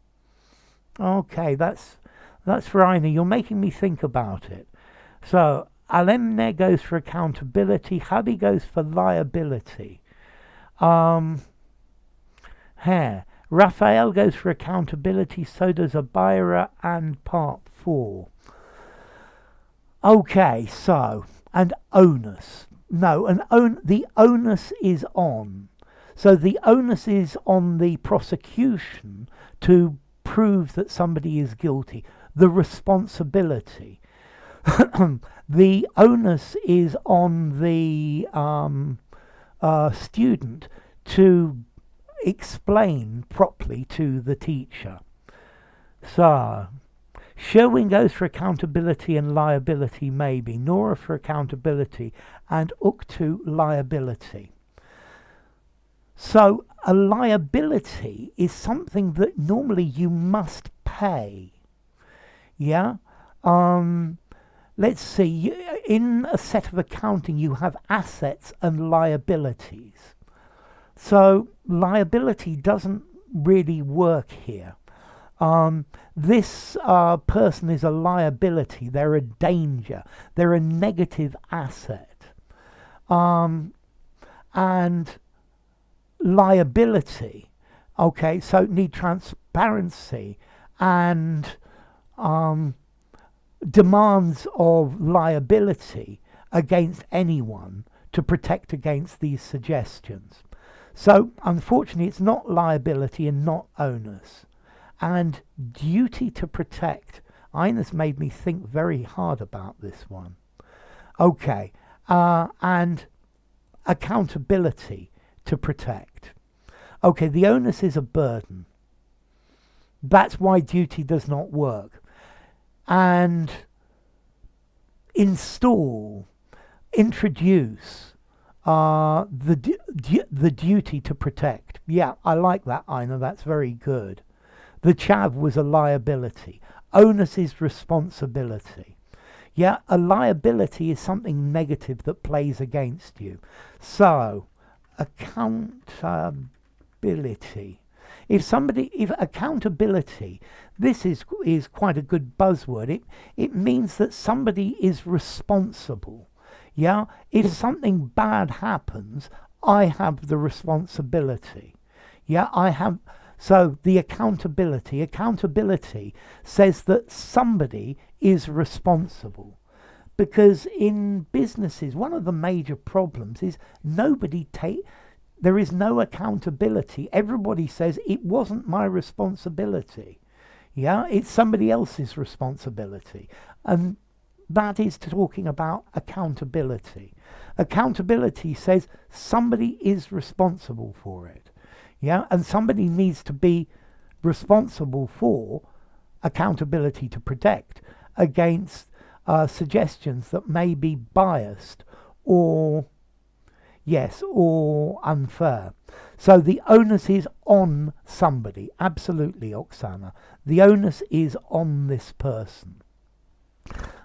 Speaker 1: Okay, that's Raina. You're making me think about it. So Alemne goes for accountability. Hubby goes for liability. Raphael goes for accountability. So does Abira and Part 4. Okay, so and onus. No, the onus is on. So the onus is on the prosecution to prove that somebody is guilty. The responsibility. The onus is on the student to explain properly to the teacher. So Sherwin goes for accountability and liability, maybe. Nora for accountability and Uktu liability. So a liability is something that normally you must pay. Yeah? Let's see. In a set of accounting, you have assets and liabilities. So liability doesn't really work here. This person is a liability. They're a danger. They're a negative asset. And liability, okay, so need transparency and demands of liability against anyone to protect against these suggestions. So unfortunately it's not liability and not onus. And duty to protect. Ines made me think very hard about this one. Okay, and accountability to protect. Okay, the onus is a burden. That's why duty does not work. And introduce the duty to protect. Yeah, I like that, Ina. That's very good. The chav was a liability. Onus is responsibility. Yeah, a liability is something negative that plays against you. So, accountability. If accountability, this is quite a good buzzword. It means that somebody is responsible. Yeah, if something bad happens, I have the responsibility. Yeah, I have. So the accountability says that somebody is responsible. Because in businesses, one of the major problems is there is no accountability. Everybody says it wasn't my responsibility. Yeah, it's somebody else's responsibility. And that is talking about accountability. Accountability says somebody is responsible for it. Yeah, and somebody needs to be responsible for accountability to protect against suggestions that may be biased or unfair. So the onus is on somebody. Absolutely, Oksana. The onus is on this person.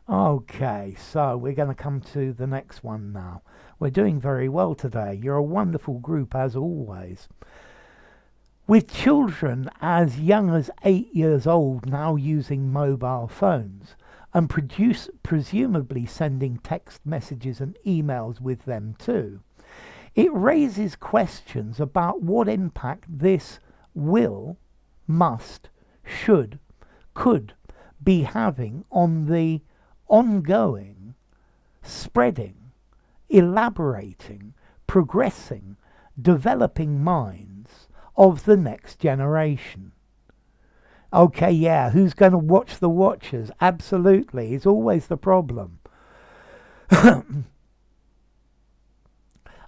Speaker 1: Okay, so we're going to come to the next one now. We're doing very well today. You're a wonderful group as always. With children as young as 8 years old now using mobile phones and presumably sending text messages and emails with them too, it raises questions about what impact this will, must, should, could be having on the ongoing spreading elaborating, progressing, developing minds of the next generation. Okay, yeah, who's going to watch the watchers? Absolutely, it's always the problem.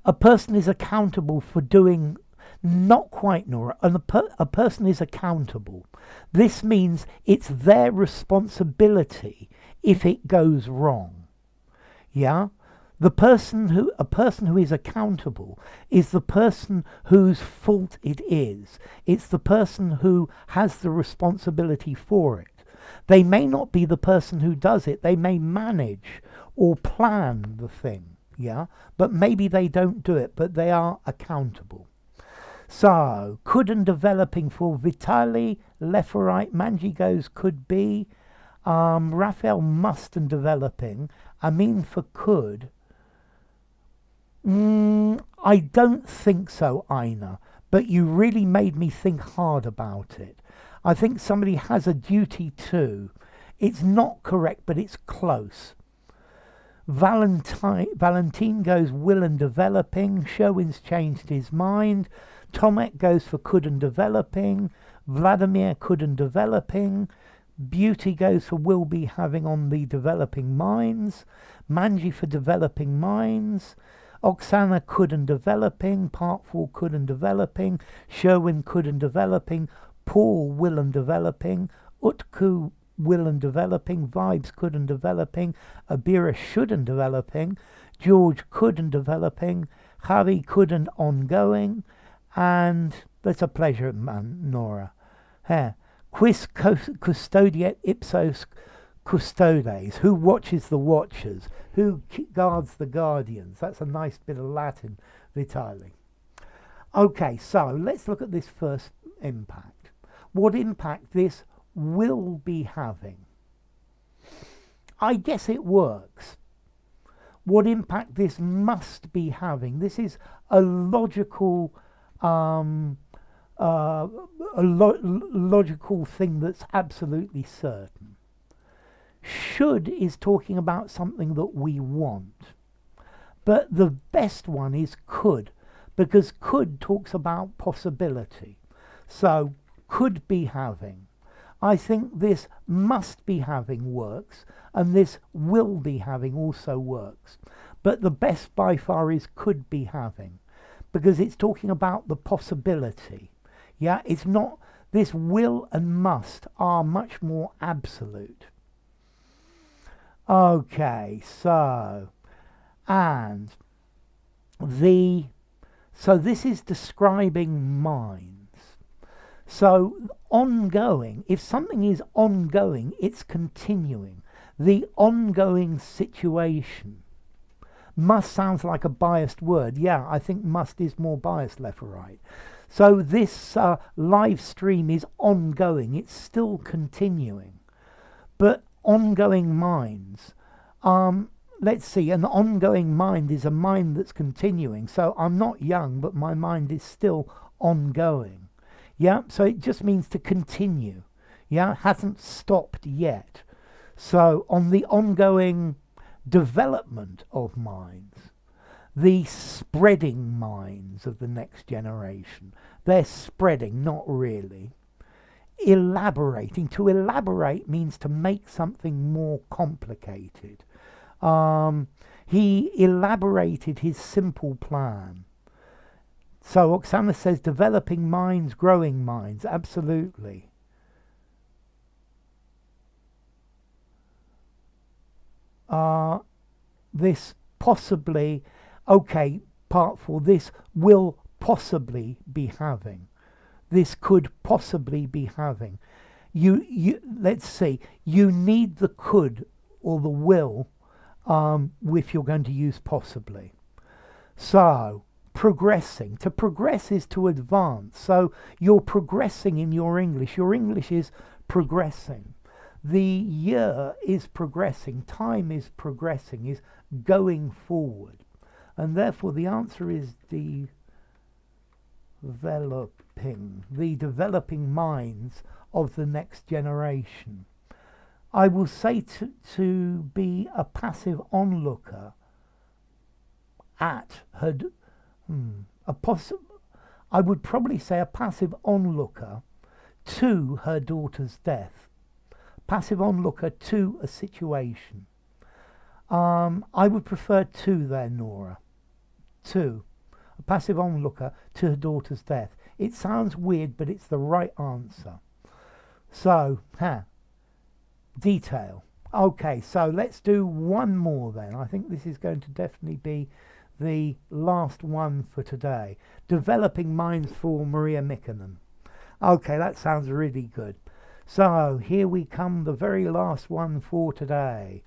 Speaker 1: A person is accountable for doing, not quite, Nora, a person is accountable. This means it's their responsibility if it goes wrong. Yeah? A person who is accountable is the person whose fault it is. It's the person who has the responsibility for it. They may not be the person who does it. They may manage or plan the thing, yeah? But maybe they don't do it, but they are accountable. So, could and developing for Vitaly, left or right, Manji goes could be. Raphael, must and developing. Amin for could. I don't think so, Aina, but you really made me think hard about it. I think somebody has a duty too. It's not correct, but it's close. Valentine goes will and developing. Sherwin's changed his mind. Tomek goes for could and developing. Vladimir could and developing. Beauty goes for will be having on the developing minds. Manji for developing minds. Oksana could and developing. Part 4 could and developing. Sherwin could and developing. Paul will and developing. Utku will and developing. Vibes could and developing. Abira should and developing. George could and developing. Harry could and ongoing. And that's a pleasure, man, Nora. Quis custodiet ipsos custodes. Who watches the watchers? Who guards the guardians? That's a nice bit of Latin, Vitaly. Okay, so let's look at this first impact. What impact this will be having? I guess it works. What impact this must be having? This is a logical logical thing that's absolutely certain. Should is talking about something that we want, but the best one is could, because could talks about possibility. So could be having. I think this must be having works, and this will be having also works, but the best by far is could be having, because it's talking about the possibility. Yeah, it's not, this will and must are much more absolute. Okay, so, and so this is describing minds. So ongoing, if something is ongoing, it's continuing. The ongoing situation. Must sounds like a biased word. Yeah, I think must is more biased, left or right. So this live stream is ongoing. It's still continuing. But ongoing minds. Let's see, an ongoing mind is a mind that's continuing. So I'm not young, but my mind is still ongoing. Yeah, so it just means to continue. Yeah, hasn't stopped yet. So on the ongoing development of minds, the spreading minds of the next generation. They're spreading, not really. Elaborating. To elaborate means to make something more complicated. He elaborated his simple plan. So Oksana says developing minds, growing minds. Absolutely. This possibly, okay, part 4, this will possibly be having. This could possibly be having. Let's see, you need the could or the will if you're going to use possibly. So, progressing. To progress is to advance. So, you're progressing in your English. Your English is progressing. The year is progressing. Time is progressing, is going forward. And therefore, the answer is developing. The developing minds of the next generation. I will say to be a passive onlooker at her, I would probably say a passive onlooker to her daughter's death. Passive onlooker to a situation. I would prefer to there, Nora. To. A passive onlooker to her daughter's death. It sounds weird, but it's the right answer. So, detail. Okay, so let's do one more then. I think this is going to definitely be the last one for today. Developing minds for Maria Mickonen. Okay, that sounds really good. So here we come, the very last one for today.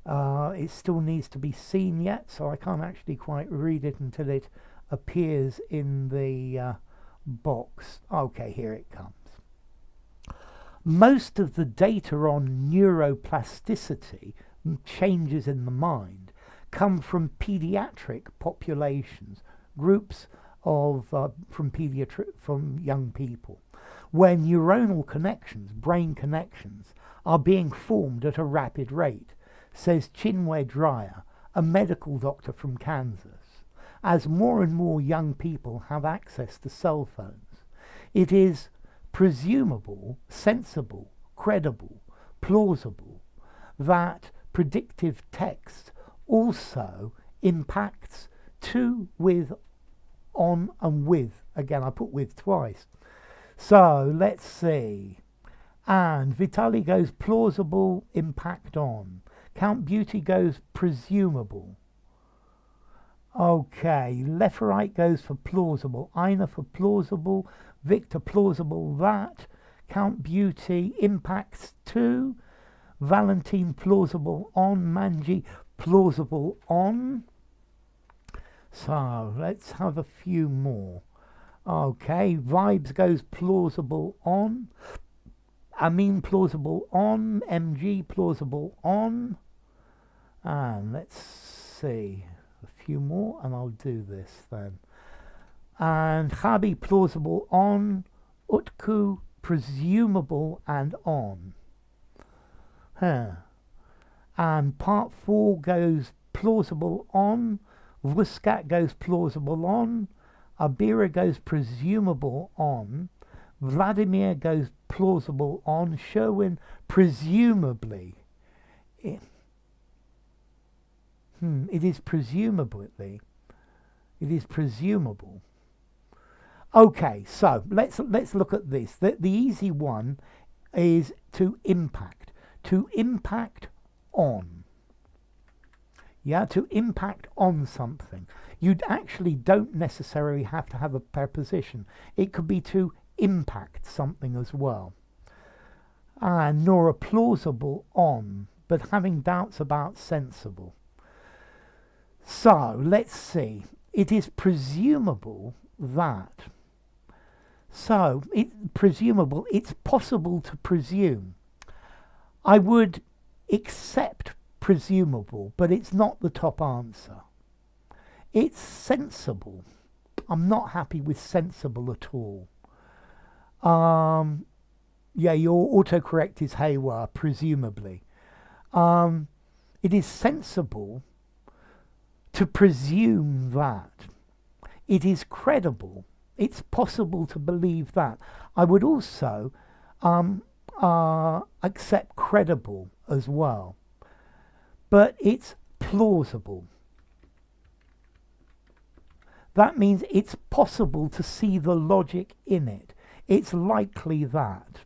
Speaker 1: It still needs to be seen yet, so I can't actually quite read it until it appears in the box. Okay, here it comes. Most of the data on neuroplasticity, changes in the mind, come from pediatric populations, groups of from young people, where neuronal connections, brain connections, are being formed at a rapid rate, says Chinwe Dreyer, a medical doctor from Kansas. As more and more young people have access to cell phones, it is presumable, sensible, credible, plausible that predictive text also impacts to, with, on and with. Again, I put with twice. So let's see. And Vitali goes plausible, impact on. Count Beauty goes presumable. Okay, Leferite goes for plausible. Ina for plausible. Victor plausible that. Count Beauty impacts to. Valentine plausible on. Manji plausible on. So let's have a few more. Okay, Vibes goes plausible on. Amin plausible on. MG plausible on. And let's see a few more and I'll do this then. And Habi plausible on. Utku presumable and on. And part 4 goes plausible on. Wuscat goes plausible on. Abira goes presumable on. Vladimir goes plausible on. Sherwin presumably. It is presumably. It is presumable. Okay, so let's look at this. The easy one is to impact. To impact on. Yeah, to impact on something. You actually don't necessarily have to have a preposition. It could be to impact something as well. And Nora plausible on, but having doubts about sensible. So let's see. It is presumable that. So presumable. It's possible to presume. I would accept presumable, but it's not the top answer. It's sensible. I'm not happy with sensible at all. Yeah, your autocorrect is haywire, presumably. It is sensible to presume that. It is credible. It's possible to believe that. I would also accept credible as well. But it's plausible. That means it's possible to see the logic in it. It's likely that.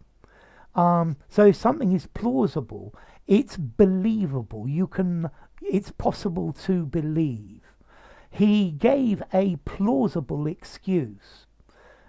Speaker 1: So if something is plausible, it's believable. It's possible to believe. He gave a plausible excuse.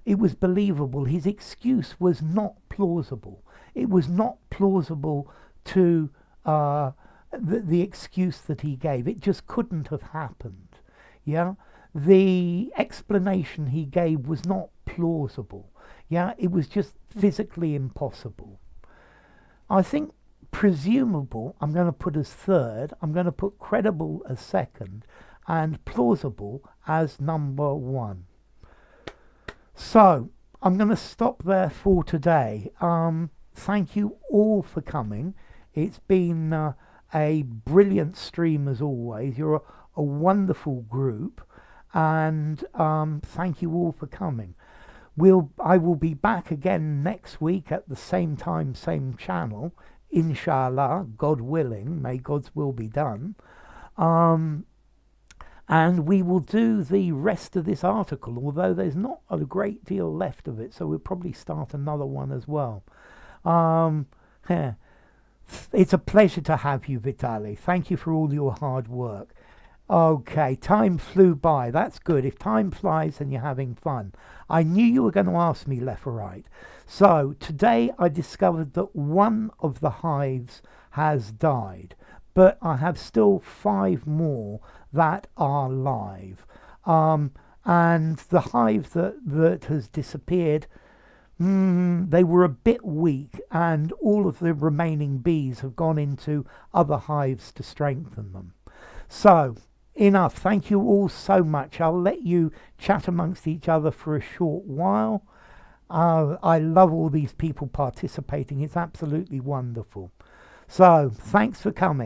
Speaker 1: It was believable. His excuse was not plausible. It was not plausible to the excuse that he gave. It just couldn't have happened. Yeah, the explanation he gave was not plausible. Yeah, it was just physically impossible. I think presumable I'm going to put as third. I'm going to put credible as second, and plausible as number 1. So I'm going to stop there for today. Thank you all for coming. It's been a brilliant stream as always. You're a wonderful group, and thank you all for coming. I will be back again next week at the same time, same channel, inshallah, God willing. May God's will be done. And we will do the rest of this article, although there's not a great deal left of it, so we'll probably start another one as well. Yeah. It's a pleasure to have you, Vitaly. Thank you for all your hard work. Okay, time flew by. That's good. If time flies, then you're having fun. I knew you were going to ask me left or right. So today I discovered that one of the hives has died, but I have still 5 more that are live. And the hive that has disappeared, they were a bit weak, and all of the remaining bees have gone into other hives to strengthen them. So enough. Thank you all so much. I'll let you chat amongst each other for a short while. I love all these people participating. It's absolutely wonderful. So thanks for coming.